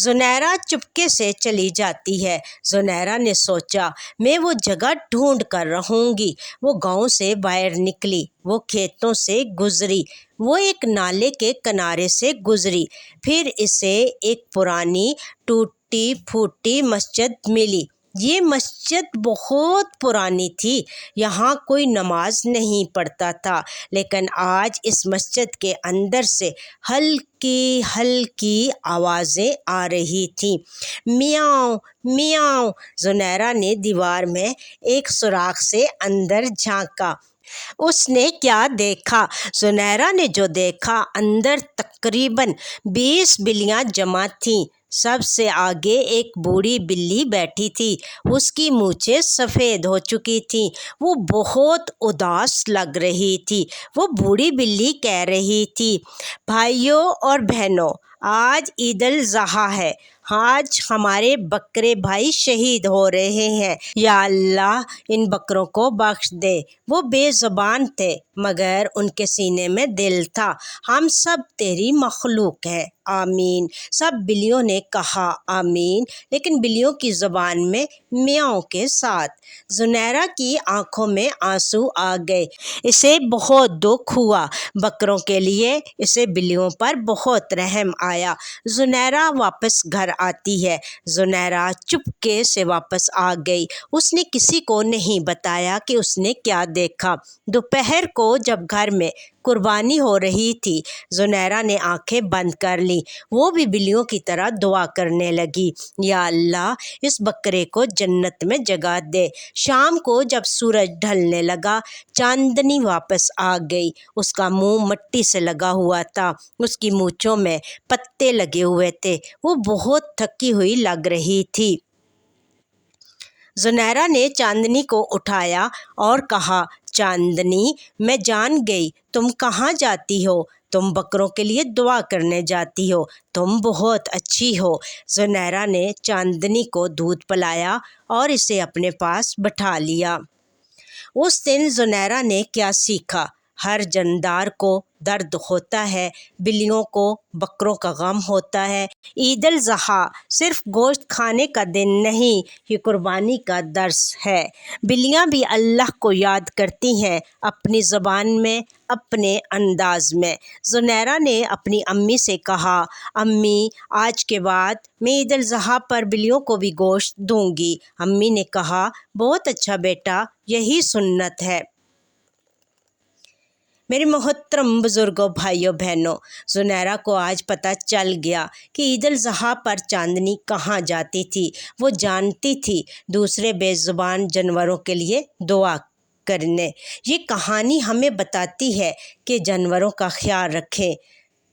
زنیرہ چپکے سے چلی جاتی ہے۔ زنیرہ نے سوچا میں وہ جگہ ڈھونڈ کر رہوں گی۔ وہ گاؤں سے باہر نکلی، وہ کھیتوں سے گزری، وہ ایک نالے کے کنارے سے گزری، پھر اسے ایک پرانی ٹوٹی پھوٹی مسجد ملی۔ یہ مسجد بہت پرانی تھی، یہاں کوئی نماز نہیں پڑھتا تھا، لیکن آج اس مسجد کے اندر سے ہلکی ہلکی آوازیں آ رہی تھیں، میاؤں میاؤں۔ زنیرہ نے دیوار میں ایک سوراخ سے اندر جھانکا۔ اس نے کیا دیکھا؟ زنیرہ نے جو دیکھا، اندر تقریباً 20 بلیاں جمع تھیں۔ سب سے آگے ایک بوڑھی بلی بیٹھی تھی، اس کی مونچھیں سفید ہو چکی تھیں، وہ بہت اداس لگ رہی تھی۔ وہ بوڑھی بلی کہہ رہی تھی، بھائیوں اور بہنوں، آج عید الاضحیٰ ہے، آج ہمارے بکرے بھائی شہید ہو رہے ہیں، یا اللہ ان بکروں کو بخش دے۔ وہ بے زبان تھے مگر ان کے سینے میں دل تھا۔ ہم سب تیری مخلوق ہیں، آمین۔ سب بلیوں نے کہا آمین، لیکن بلیوں کی زبان میں میاؤں کے ساتھ۔ زنیرہ کی آنکھوں میں آنسو آ گئے، اسے بہت دکھ ہوا، بکروں کے لیے اسے بلیوں پر بہت رحم آیا۔ زنیرہ واپس گھر آتی ہے۔ زنیرہ چپکے سے واپس آ گئی، اس نے کسی کو نہیں بتایا کہ اس نے کیا دیکھا۔ دوپہر کو جب گھر میں قربانی ہو رہی تھی، زنیرہ نے آنکھیں بند کر لیں، وہ بھی بلیوں کی طرح دعا کرنے لگی، یا اللہ اس بکرے کو جنت میں جگہ دے۔ شام کو جب سورج ڈھلنے لگا، چاندنی واپس آ گئی، اس کا منہ مٹی سے لگا ہوا تھا، اس کی مونچھوں میں پتے لگے ہوئے تھے، وہ بہت تھکی ہوئی لگ رہی تھی۔ زنیرہ نے چاندنی کو اٹھایا اور کہا، چاندنی میں جان گئی تم کہاں جاتی ہو، تم بکروں کے لیے دعا کرنے جاتی ہو، تم بہت اچھی ہو۔ زنیرہ نے چاندنی کو دودھ پلایا اور اسے اپنے پاس بٹھا لیا۔ اس دن زنیرہ نے کیا سیکھا؟ ہر جاندار کو درد ہوتا ہے، بلیوں کو بکروں کا غم ہوتا ہے۔ عید الاضحیٰ صرف گوشت کھانے کا دن نہیں، یہ قربانی کا درس ہے۔ بلیاں بھی اللہ کو یاد کرتی ہیں، اپنی زبان میں، اپنے انداز میں۔ زنیرہ نے اپنی امی سے کہا، امی آج کے بعد میں عید الاضحیٰ پر بلیوں کو بھی گوشت دوں گی۔ امی نے کہا، بہت اچھا بیٹا، یہی سنت ہے۔ میرے محترم بزرگوں، بھائیوں بہنوں، زنیرہ کو آج پتہ چل گیا کہ عید الاضحیٰ پر چاندنی کہاں جاتی تھی۔ وہ جانتی تھی دوسرے بے زبان جانوروں کے لیے دعا کرنے۔ یہ کہانی ہمیں بتاتی ہے کہ جانوروں کا خیال رکھیں۔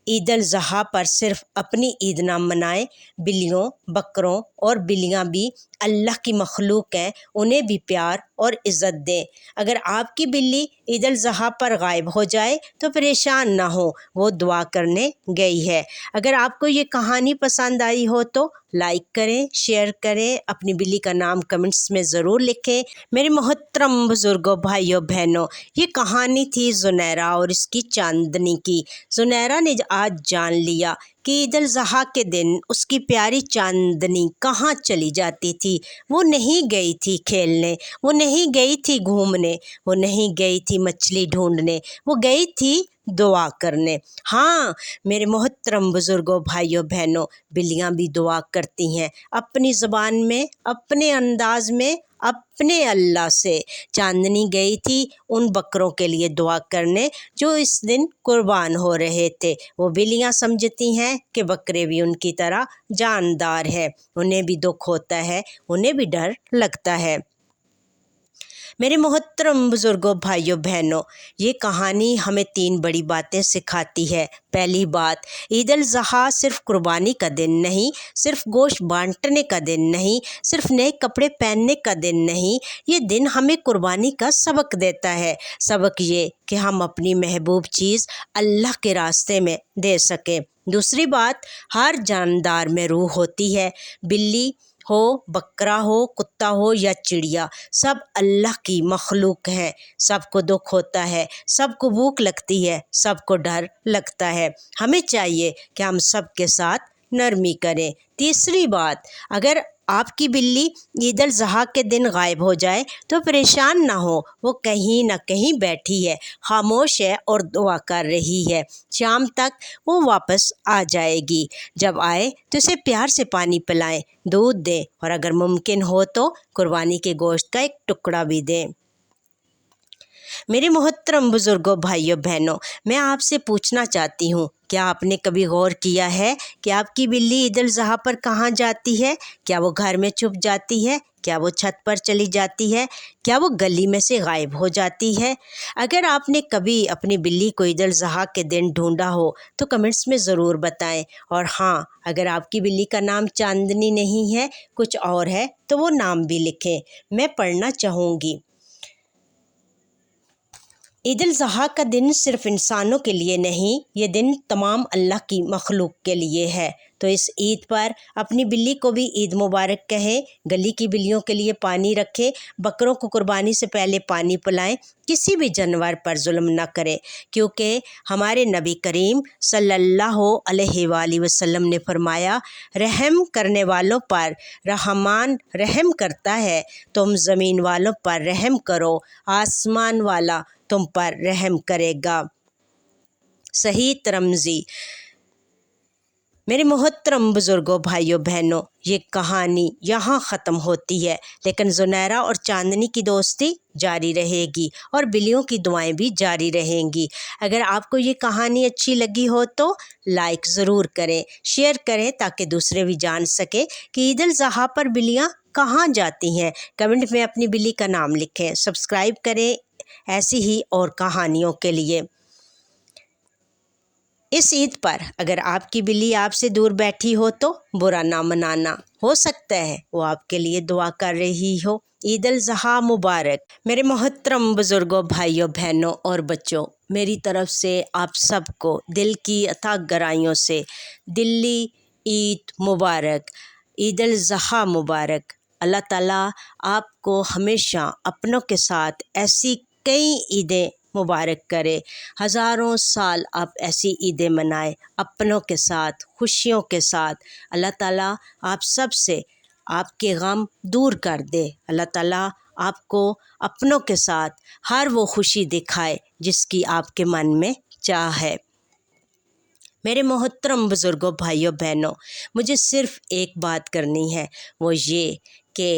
عید الاضحیٰ پر صرف اپنی عید نہ منائیں، بلیوں، بکروں اور بلیاں بھی اللہ کی مخلوق ہیں، انہیں بھی پیار اور عزت دیں۔ اگر آپ کی بلی عید الاضحیٰ پر غائب ہو جائے تو پریشان نہ ہو، وہ دعا کرنے گئی ہے۔ اگر آپ کو یہ کہانی پسند آئی ہو تو لائک کریں، شیئر کریں، اپنی بلی کا نام کمنٹس میں ضرور لکھیں۔ میرے محترم بزرگوں، بھائیوں بہنوں، یہ کہانی تھی زنیرہ اور اس کی چاندنی کی۔ زنیرہ نے آج جان لیا کہ عید الاضحیٰ کے دن اس کی پیاری چاندنی کہاں چلی جاتی تھی۔ وہ نہیں گئی تھی کھیلنے، وہ نہیں گئی تھی گھومنے، وہ نہیں گئی تھی مچھلی ڈھونڈنے، وہ گئی تھی دعا کرنے۔ ہاں میرے محترم بزرگوں، بھائیوں بہنوں، بلیاں بھی دعا کرتی ہیں، اپنی زبان میں، اپنے انداز میں، اپنے اللہ سے۔ چاندنی گئی تھی ان بکروں کے لیے دعا کرنے جو اس دن قربان ہو رہے تھے۔ وہ بلیاں سمجھتی ہیں کہ بکرے بھی ان کی طرح جاندار ہے، انہیں بھی دکھ ہوتا ہے، انہیں بھی ڈر لگتا ہے۔ میرے محترم بزرگوں، بھائیوں بہنوں، یہ کہانی ہمیں 3 بڑی باتیں سکھاتی ہے۔ پہلی بات، عید الاضحیٰ صرف قربانی کا دن نہیں، صرف گوشت بانٹنے کا دن نہیں، صرف نئے کپڑے پہننے کا دن نہیں، یہ دن ہمیں قربانی کا سبق دیتا ہے۔ سبق یہ کہ ہم اپنی محبوب چیز اللہ کے راستے میں دے سکیں۔ دوسری بات، ہر جاندار میں روح ہوتی ہے، بلی ہو، بکرا ہو، کتا ہو یا چڑیا، سب اللہ کی مخلوق ہیں۔ سب کو دکھ ہوتا ہے، سب کو بھوک لگتی ہے، سب کو ڈر لگتا ہے۔ ہمیں چاہیے کہ ہم سب کے ساتھ نرمی کریں۔ تیسری بات، اگر آپ کی بلی عید الاضحیٰ کے دن غائب ہو جائے تو پریشان نہ ہو، وہ کہیں نہ کہیں بیٹھی ہے، خاموش ہے اور دعا کر رہی ہے، شام تک وہ واپس آ جائے گی۔ جب آئے تو اسے پیار سے پانی پلائیں، دودھ دیں اور اگر ممکن ہو تو قربانی کے گوشت کا ایک ٹکڑا بھی دیں۔ میرے محترم بزرگوں، بھائیوں، بہنوں، میں آپ سے پوچھنا چاہتی ہوں، کیا آپ نے کبھی غور کیا ہے کہ آپ کی بلی عید الاضحیٰ پر کہاں جاتی ہے؟ کیا وہ گھر میں چھپ جاتی ہے؟ کیا وہ چھت پر چلی جاتی ہے؟ کیا وہ گلی میں سے غائب ہو جاتی ہے؟ اگر آپ نے کبھی اپنی بلی کو عید الاضحیٰ کے دن ڈھونڈا ہو تو کمنٹس میں ضرور بتائیں، اور ہاں، اگر آپ کی بلی کا نام چاندنی نہیں ہے، کچھ اور ہے، تو وہ نام بھی لکھیں، میں پڑھنا چاہوں گی۔ عید الاضحیٰ کا دن صرف انسانوں کے لیے نہیں، یہ دن تمام اللہ کی مخلوق کے لیے ہے، تو اس عید پر اپنی بلی کو بھی عید مبارک کہیں، گلی کی بلیوں کے لیے پانی رکھیں، بکروں کو قربانی سے پہلے پانی پلائیں، کسی بھی جانور پر ظلم نہ کریں، کیونکہ ہمارے نبی کریم صلی اللہ علیہ وآلہ وسلم نے فرمایا، رحم کرنے والوں پر رحمان رحم کرتا ہے، تم زمین والوں پر رحم کرو، آسمان والا تم پر رحم کرے گا۔ صحیح ترمذی۔ میرے محترم بزرگوں، بھائیوں، بہنوں، یہ کہانی یہاں ختم ہوتی ہے، لیکن زنیرہ اور چاندنی کی دوستی جاری رہے گی اور بلیوں کی دعائیں بھی جاری رہیں گی۔ اگر آپ کو یہ کہانی اچھی لگی ہو تو لائک ضرور کریں، شیئر کریں تاکہ دوسرے بھی جان سکیں کہ عید الاضحیٰ پر بلیاں کہاں جاتی ہیں۔ کمنٹ میں اپنی بلی کا نام لکھیں، سبسکرائب کریں ایسی ہی اور کہانیوں کے لیے۔ اس عید پر اگر آپ کی بلی آپ سے دور بیٹھی ہو تو برا نہ منانا، ہو سکتا ہے وہ آپ کے لیے دعا کر رہی ہو۔ عید الاضحیٰ مبارک۔ میرے محترم بزرگوں، بھائیوں، بہنوں اور بچوں، میری طرف سے آپ سب کو دل کی اتھا گہرائیوں سے دلی عید مبارک، عید الاضحیٰ مبارک۔ اللہ تعالیٰ آپ کو ہمیشہ اپنوں کے ساتھ ایسی کئی عیدیں مبارک کرے، ہزاروں سال آپ ایسی عیدیں منائیں اپنوں کے ساتھ، خوشیوں کے ساتھ۔ اللہ تعالیٰ آپ سب سے آپ کے غم دور کر دے۔ اللہ تعالیٰ آپ کو اپنوں کے ساتھ ہر وہ خوشی دکھائے جس کی آپ کے من میں چاہ ہے۔ میرے محترم بزرگوں، بھائیوں، بہنوں، مجھے صرف ایک بات کرنی ہے، وہ یہ کہ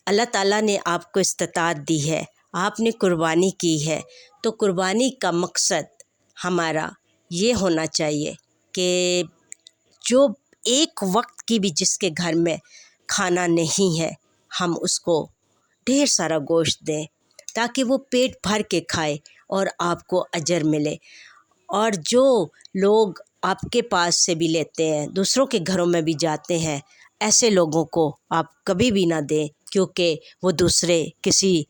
اللہ تعالیٰ نے آپ کو استطاعت دی ہے، آپ نے قربانی کی ہے، تو قربانی کا مقصد ہمارا یہ ہونا چاہیے کہ جو ایک وقت کی بھی جس کے گھر میں کھانا نہیں ہے، ہم اس کو ڈھیر سارا گوشت دیں تاکہ وہ پیٹ بھر کے کھائے اور آپ کو اجر ملے۔ اور جو لوگ آپ کے پاس سے بھی لیتے ہیں، دوسروں کے گھروں میں بھی جاتے ہیں، ایسے لوگوں کو آپ کبھی بھی نہ دیں، کیونکہ وہ دوسرے کسی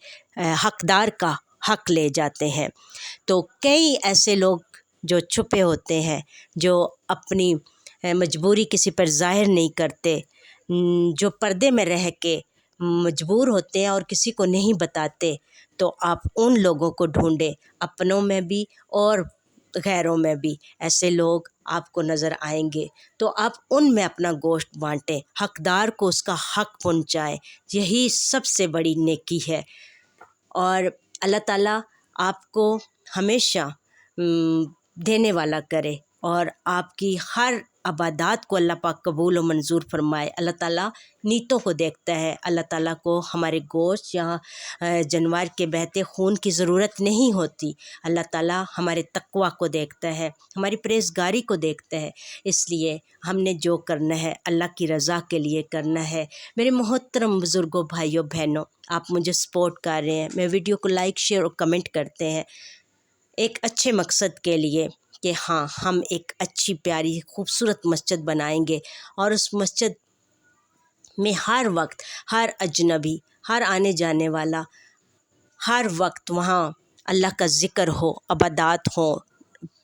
حقدار کا حق لے جاتے ہیں۔ تو کئی ایسے لوگ جو چھپے ہوتے ہیں، جو اپنی مجبوری کسی پر ظاہر نہیں کرتے، جو پردے میں رہ کے مجبور ہوتے ہیں اور کسی کو نہیں بتاتے، تو آپ ان لوگوں کو ڈھونڈیں، اپنوں میں بھی اور غیروں میں بھی ایسے لوگ آپ کو نظر آئیں گے، تو آپ ان میں اپنا گوشت بانٹیں، حقدار کو اس کا حق پہنچائیں، یہی سب سے بڑی نیکی ہے۔ اور اللہ تعالیٰ آپ کو ہمیشہ دینے والا کرے اور آپ کی ہر عبادات کو اللہ پاک قبول و منظور فرمائے۔ اللہ تعالیٰ نیتوں کو دیکھتا ہے، اللہ تعالیٰ کو ہمارے گوشت یا جانور کے بہتے خون کی ضرورت نہیں ہوتی، اللہ تعالیٰ ہمارے تقوی کو دیکھتا ہے، ہماری پرہیزگاری کو دیکھتا ہے۔ اس لیے ہم نے جو کرنا ہے اللہ کی رضا کے لیے کرنا ہے۔ میرے محترم بزرگوں، بھائیوں، بہنوں، آپ مجھے سپورٹ کر رہے ہیں، میں ویڈیو کو لائک، شیئر اور کمنٹ کرتے ہیں ایک اچھے مقصد کے لیے کہ ہاں، ہم ایک اچھی پیاری خوبصورت مسجد بنائیں گے اور اس مسجد میں ہر وقت ہر اجنبی، ہر آنے جانے والا ہر وقت وہاں اللہ کا ذکر ہو، عبادات ہوں،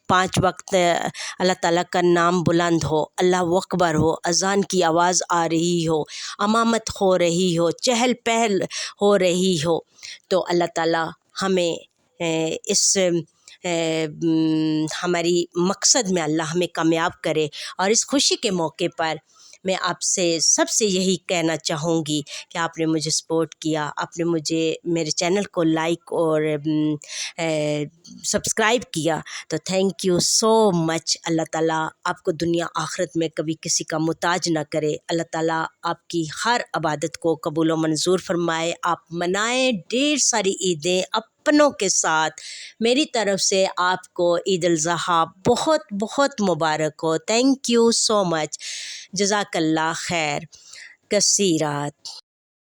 5 وقت اللہ تعالیٰ کا نام بلند ہو، اللہ اکبر ہو، اذان کی آواز آ رہی ہو، امامت ہو رہی ہو، چہل پہل ہو رہی ہو، تو اللہ تعالیٰ ہمیں اس ہماری مقصد میں اللہ ہمیں کامیاب کرے۔ اور اس خوشی کے موقع پر میں آپ سے سب سے یہی کہنا چاہوں گی کہ آپ نے مجھے سپورٹ کیا، آپ نے مجھے میرے چینل کو لائک اور سبسکرائب کیا، تو تھینک یو سو مچ۔ اللہ تعالیٰ آپ کو دنیا آخرت میں کبھی کسی کا محتاج نہ کرے۔ اللہ تعالیٰ آپ کی ہر عبادت کو قبول و منظور فرمائے۔ آپ منائیں ڈھیر ساری عیدیں اپنوں کے ساتھ۔ میری طرف سے آپ کو عید الاضحیٰ بہت بہت مبارک ہو۔ تھینک یو سو مچ۔ جزاک اللہ خیر کثیرات۔